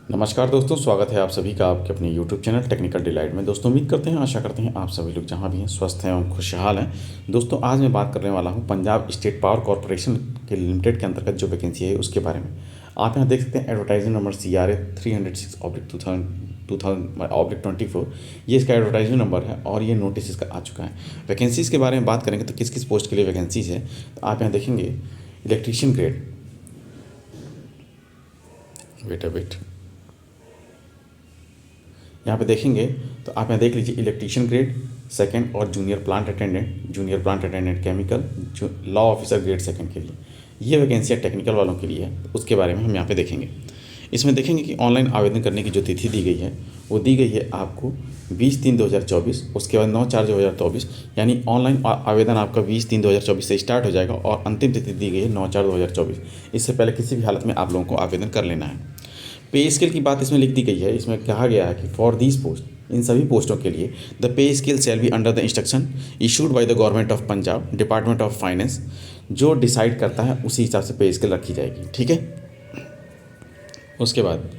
नमस्कार दोस्तों, स्वागत है आप सभी का आपके अपने YouTube चैनल टेक्निकल डिलाइट में। दोस्तों उम्मीद करते हैं, आशा करते हैं आप सभी लोग जहां भी हैं स्वस्थ हैं और खुशहाल हैं। दोस्तों आज मैं बात करने वाला हूं पंजाब स्टेट पावर कॉरपोरेशन के लिमिटेड के अंतर्गत जो वैकेंसी है उसके बारे में। आप यहां देख सकते हैं एडवर्टाइजिंग नंबर CRA 306/2024, ये इसका एडवर्टाइजिंग नंबर है और ये नोटिस इसका आ चुका है। वैकेंसीज़ के बारे में बात करेंगे तो किस किस पोस्ट के लिए वैकेंसीज़ है, तो आप यहाँ देखेंगे इलेक्ट्रीशियन ग्रेड, वेट यहाँ पे देखेंगे तो आप यहाँ देख लीजिए इलेक्ट्रीशियन ग्रेड सेकंड और जूनियर प्लांट अटेंडेंट केमिकल, जो लॉ ऑफिसर ग्रेड सेकंड के लिए ये वैकेंसियाँ टेक्निकल वालों के लिए है। उसके बारे में हम यहाँ पे देखेंगे। इसमें देखेंगे कि ऑनलाइन आवेदन करने की जो तिथि दी गई है वो दी गई है आपको 20/3/2024, उसके बाद 9/4/2024, यानी ऑनलाइन आवेदन आपका 20/3/2024 से स्टार्ट हो जाएगा और अंतिम तिथि दी गई है 9/4/2024। इससे पहले किसी भी हालत में आप लोगों को आवेदन कर लेना है। पे स्केल की बात इसमें लिख दी गई है। इसमें कहा गया है कि फॉर दीज पोस्ट, इन सभी पोस्टों के लिए the pay scale shall be under the instruction issued by the government of Punjab, department of finance, जो डिसाइड करता है उसी हिसाब से पे स्केल रखी जाएगी। ठीक है। उसके बाद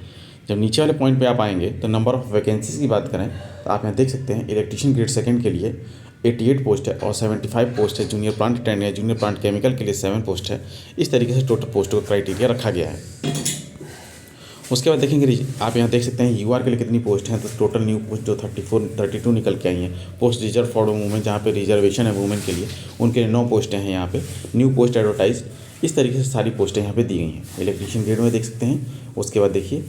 जब नीचे वाले पॉइंट पे आप आएंगे तो नंबर ऑफ़ वैकेंसीज की बात करें तो आप यहाँ देख सकते हैं इलेक्ट्रीशियन ग्रेड सेकंड के लिए 88 पोस्ट है और 75 पोस्ट है। जूनियर प्लांट अटेंडेंट या जूनियर प्लांट केमिकल के लिए 7 पोस्ट है। इस तरीके से टोटल पोस्टों का क्राइटेरिया रखा गया है। उसके बाद देखेंगे आप यहाँ देख सकते हैं UR के लिए कितनी पोस्ट हैं, तो टोटल न्यू पोस्ट जो 32 निकल के आई हैं। पोस्ट रिजर्व फॉर वुमेन, जहाँ पे रिजर्वेशन है वुमेन के लिए, उनके लिए 9 पोस्टें हैं यहाँ पे। न्यू पोस्ट एडवर्टाइज, इस तरीके से सारी पोस्टें यहाँ पे दी गई हैं। इलेक्ट्रीशियन ग्रेड में देख सकते हैं। उसके बाद देखिए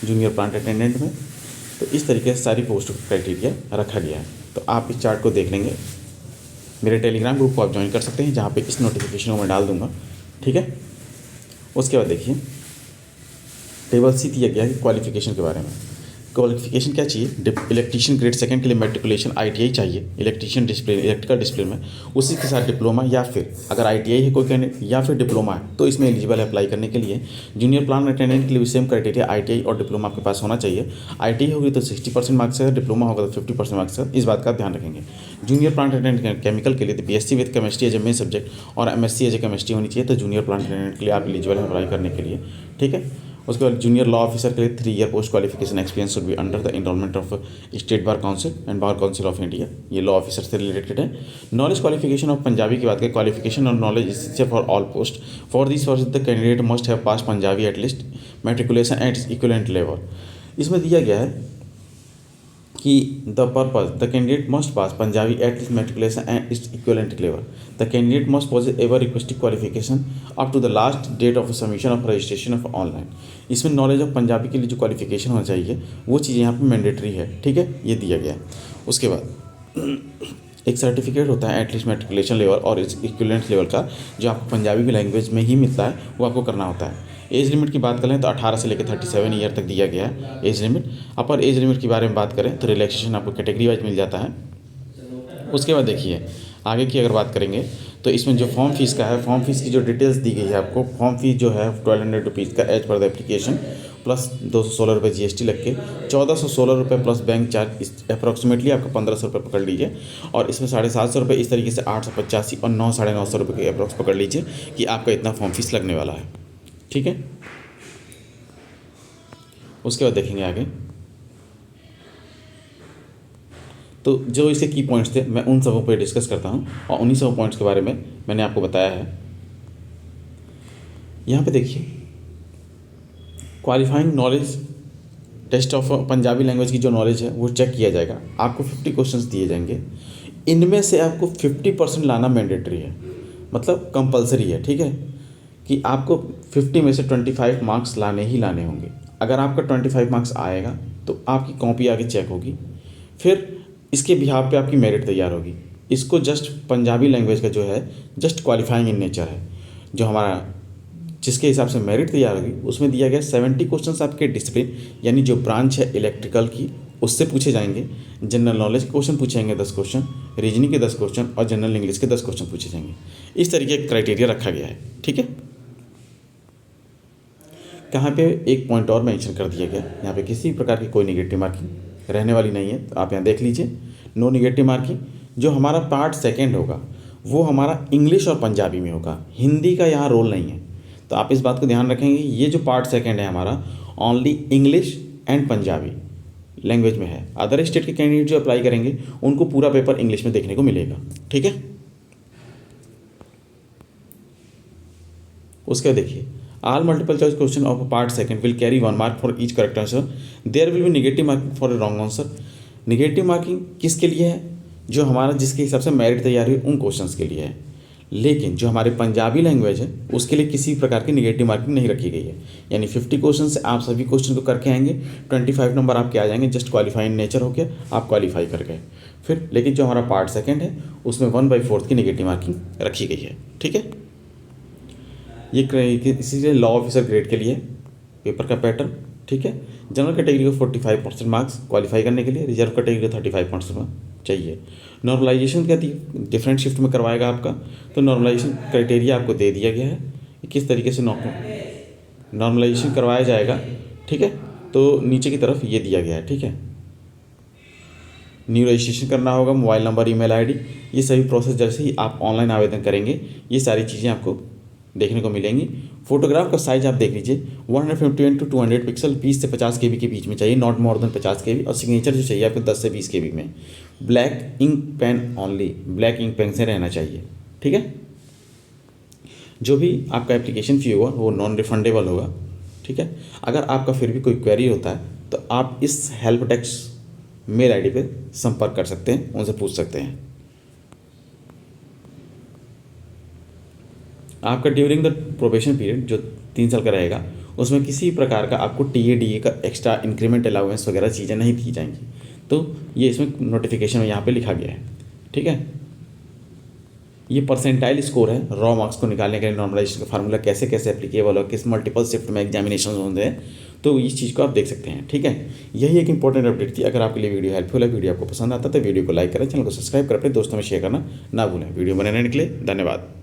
जूनियर प्लांट अटेंडेंट में, तो इस तरीके से सारी पोस्टों का क्राइटेरिया रखा गया है। तो आप इस चार्ट को देख लेंगे। मेरे टेलीग्राम ग्रुप को आप ज्वाइन कर सकते हैं, जहाँ पे इस नोटिफिकेशन को मैं डाल दूँगा। ठीक है। उसके बाद देखिए टेबल C दिया गया है क्वालिफिकेशन के बारे में। क्वालिफिकेशन क्या चाहिए? इलेक्ट्रीशियन ग्रेड सेकंड के लिए मेट्रिकुलेशन ITI चाहिए, इलेक्ट्रीशियन डिसिप्लिन इलेक्ट्रिकल डिसिप्लिन में, उसी के साथ डिप्लोमा, या फिर अगर ITI है कोई कैंडिडेट या फिर डिप्लोमा है तो इसमें एलिजिबल है अप्लाई करने के लिए। जूनियर प्लांट अटेंडेंट के लिए भी सेम क्राइटेरिया, ITI और डिप्लोमा आपके पास होना चाहिए। ITI होगी तो 60% मार्क्स है, डिप्लोमा होगा तो 50% मार्क्स है। इस बात का ध्यान रखेंगे। जूनियर प्लांट अटेंडेंट केमिकल के लिए तो BSc with chemistry as a main subject और MSc एज ए केमिस्ट्री होनी चाहिए। तो जूनियर प्लांट अटेंडेंट के लिए आप एलिजिबल हैं अप्लाई करने के लिए। ठीक है। उसके बाद जूनियर लॉ ऑफिसर के लिए 3 year post qualification experience should be under the enrollment of state bar council and bar council of India. ये लॉ ऑफिसर से रिलेटेड है। नॉलेज क्वालिफिकेशन ऑफ पंजाबी की बात करें, क्वालिफिकेशन और knowledge is for all post. For this the candidate must have pass Punjabi at least matriculation at equivalent level. इसमें दिया गया है कि the purpose the candidate must pass Punjabi at least matriculation and it's equivalent level. The candidate must possess ever requesting qualification up to the last date of submission of registration of online. इसमें knowledge of Punjabi के लिए जो qualification होना चाहिए वो चीज़ यहाँ पे mandatory है। ठीक है, ये दिया गया है। उसके बाद एक सर्टिफिकेट होता है एटलीस्ट मैट्रिकुलेशन लेवल और इक्विवेलेंट लेवल का, जो आपको पंजाबी की लैंग्वेज में ही मिलता है, वो आपको करना होता है। एज लिमिट की बात करें तो 18 से लेकर 37 ईयर तक दिया गया है एज लिमिट। अपर एज लिमिट के बारे में बात करें तो रिलैक्सेशन आपको कैटेगरी वाइज मिल जाता है। उसके बाद देखिए आगे की अगर बात करेंगे तो इसमें जो फॉर्म फीस का है, फॉर्म फीस की जो डिटेल्स दी गई है आपको, फॉर्म फीस जो है 1200 रुपीज़ का as per the application, plus 216 रुपये GST लग के 1416 रुपये प्लस बैंक चार्ज, अप्रॉक्सीमेटली आपका 1500 रुपये पकड़ लीजिए। और इसमें 750 रुपये, इस तरीके से 885 और 900-950 रुपये के अप्रॉक्स पकड़ लीजिए कि आपका इतना फॉर्म फीस लगने वाला है। ठीक है। उसके बाद देखेंगे आगे तो जो इसके की पॉइंट्स थे मैं उन सबों पे डिस्कस करता हूँ और उन्हीं सब पॉइंट्स के बारे में मैंने आपको बताया है। यहाँ पे देखिए qualifying knowledge test of Punjabi language की जो नॉलेज है वो चेक किया जाएगा। आपको 50 क्वेश्चंस दिए जाएंगे, इनमें से आपको 50% लाना मैंडेटरी है, मतलब कंपलसरी है। ठीक है, कि आपको 50 में से 25 मार्क्स लाने ही लाने होंगे। अगर आपका 25 मार्क्स आएगा तो आपकी कॉपी आगे चेक होगी, फिर इसके बिहाफ पे आपकी मेरिट तैयार होगी। इसको जस्ट पंजाबी लैंग्वेज का जो है जस्ट क्वालिफाइंग इन नेचर है, जो हमारा जिसके हिसाब से मेरिट तैयार होगी उसमें दिया गया 70 क्वेश्चंस आपके डिसिप्लिन यानी जो ब्रांच है इलेक्ट्रिकल की उससे पूछे जाएंगे। जनरल नॉलेज के क्वेश्चन पूछेंगे 10 क्वेश्चन, रीजनिंग के 10 क्वेश्चन और जनरल इंग्लिश के 10 क्वेश्चन पूछे जाएंगे। इस तरीके का क्राइटेरिया रखा गया है। ठीक है। कहाँ पे एक पॉइंट और मेंशन कर दिया गया, यहाँ पे किसी प्रकार की कोई निगेटिव मार्किंग रहने वाली नहीं है। तो आप यहाँ देख लीजिए नो निगेटिव मार्किंग। जो हमारा पार्ट सेकंड होगा वो हमारा इंग्लिश और पंजाबी में होगा, हिंदी का यहाँ रोल नहीं है। तो आप इस बात को ध्यान रखेंगे, ये जो पार्ट सेकंड है हमारा only English and Punjabi language में है। अदर स्टेट के कैंडिडेट जो अप्लाई करेंगे उनको पूरा पेपर इंग्लिश में देखने को मिलेगा। ठीक है, उसके बाद देखिए all multiple choice question of part second will carry 1 mark for each correct answer. There will be negative marking for a wrong answer. Negative marking किसके लिए है? जो हमारा जिसके हिसाब से मेरिट तैयार हुई उन क्वेश्चंस के लिए है, लेकिन जो हमारे पंजाबी लैंग्वेज है उसके लिए किसी प्रकार की नेगेटिव मार्किंग नहीं रखी गई है। यानी 50 क्वेश्चन से आप सभी क्वेश्चन को करके आएंगे, 25 नंबर आपके आ जाएंगे, जस्ट क्वालिफाइंग नेचर हो गया, आप क्वालिफाई कर गए। फिर लेकिन जो हमारा पार्ट सेकंड है उसमें 1/4 की नेगेटिव मार्किंग रखी गई है। ठीक है, ये इसीलिए लॉ ऑफिसर ग्रेड के लिए पेपर का पैटर्न। ठीक है, जनरल कैटेगरी को 45% मार्क्स क्वालिफाई करने के लिए, रिजर्व कैटेगरी को 35% चाहिए। नॉर्मलाइजेशन क्या डिफरेंट शिफ्ट में करवाएगा आपका, तो नॉर्मलाइजेशन क्राइटेरिया आपको दे दिया गया है कि किस तरीके से नॉर्मलाइजेशन करवाया जाएगा। ठीक है, तो नीचे की तरफ ये दिया गया है। ठीक है, न्यू रजिस्ट्रेशन करना होगा, मोबाइल नंबर, ईमेल आईडी, ये सभी प्रोसेस जैसे ही आप ऑनलाइन आवेदन करेंगे ये सारी चीज़ें आपको देखने को मिलेंगी। फोटोग्राफ का साइज आप देख लीजिए 150 to 200 पिक्सल 20 से 50 KB के बीच में चाहिए, नॉट मोर देन 50 KB। और सिग्नेचर जो चाहिए आपको 10 से 20 KB में। Black ink pen only, black ink pen से रहना चाहिए। ठीक है, जो भी आपका एप्लीकेशन फ़ी होगा वो नॉन रिफंडेबल होगा। ठीक है, अगर आपका फिर भी कोई क्वेरी होता है तो आप इस हेल्प डेस्क मेल ID पे संपर्क कर सकते हैं, उनसे पूछ सकते हैं। आपका ड्यूरिंग द प्रोबेशन पीरियड जो 3 साल का रहेगा उसमें किसी प्रकार का आपको TA DA का एक्स्ट्रा इंक्रीमेंट अलाउंस वगैरह चीज़ें नहीं दी जाएंगी। तो ये इसमें नोटिफिकेशन में यहाँ पे लिखा गया है। ठीक है, ये परसेंटाइल स्कोर है रॉ मार्क्स को निकालने के लिए। नॉर्मलाइजेशन का फार्मूला कैसे कैसे एप्लीकेबल और किस मल्टीपल शिफ्ट में एग्जामिनेशन होते हैं, तो इस चीज़ को आप देख सकते हैं। ठीक है, यही एक इंपॉर्टेंट अपडेट थी। अगर आपके लिए वीडियो हेल्पफुल है, वीडियो आपको पसंद आता है तो वीडियो को लाइक करें, चैनल को सब्सक्राइब करें, अपने दोस्तों में शेयर करना ना भूलें। वीडियो बनाने के लिए धन्यवाद।